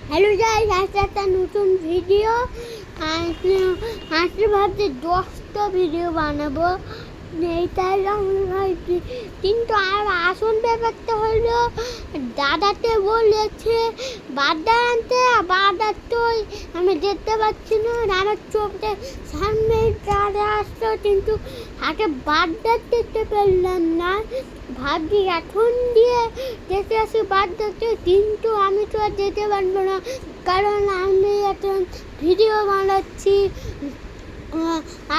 Hello guys, আজকে একটা নতুন ভিডিও। আজকে ভাবছি 10টা ভিডিও বানাবো, এইটাই আমি ভাবছি। কিন্তু আর আসল ব্যাপারটা হলো, দাদাকে বলেছে বার্গার আনতে, বার্গার তো আমি যেতে পারছি না। আমার চোখে সামনে দাদা আসতো, কিন্তু আগে বার্গার দেখতে পেলাম না। ভাবছি এখন দিয়ে যেতে আসি বার্গারতে, কিন্তু আমি তো আর যেতে পারবো না, কারণ আমি একটা ভিডিও বানাচ্ছি।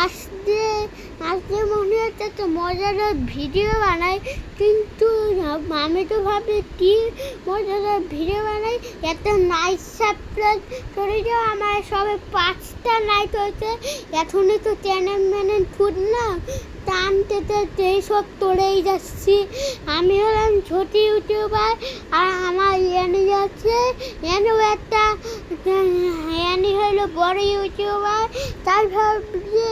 আসতে আসতে মনে হচ্ছে একটা মজাদার ভিডিও বানাই, কিন্তু আমি তো ভাবি কি মজাদার ভিডিও বানাই। একটা নাইট সাবস্ক্রাইব করে যাও। আমার সবে 5টা নাইট হয়েছে, এখনই তো চ্যানেল ম্যানেল ফুট না, টানতে এইসব তোলেই যাচ্ছি। আমি হলাম ছোট ইউটিউবার, আর আমার এনি আছে, এনেও একটা এনি হলো বড় ইউটিউবার। তাই ভাবছি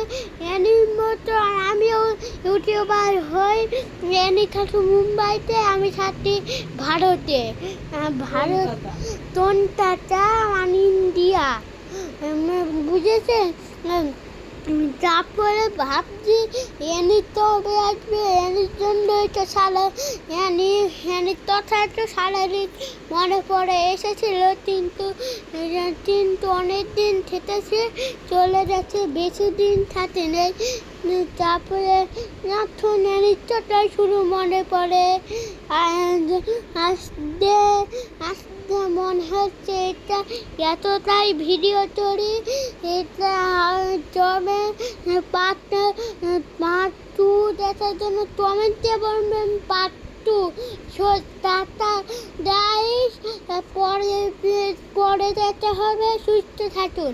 এনির মতো আমিও ইউটিউবার হই। এনি থাকে মুম্বাইতে, আমি থাকি ভারতে। ভারত তোনটাটা মানে ইন্ডিয়া, বুঝেছেন? তারপরে ভাবছি এনি তবে আসবে, এনির জন্যই তো এনির কথা তো সারাদিন মনে পড়ে এসেছিল, কিন্তু অনেক দিন থেকেছে, চলে যাচ্ছে, বেশি দিন থাকে নেই। তারপরে এখন এনির কথাই শুরু মনে পড়ে। আসতে আসতে মনে হচ্ছে এটা এতটাই ভিডিও তৈরি, এটা তবে পার্ট 2 দেখার জন্য কমেন্টে বলবেন পার্ট 2। টাটা গাইস, পরে দেখা হবে, সুস্থ থাকুন।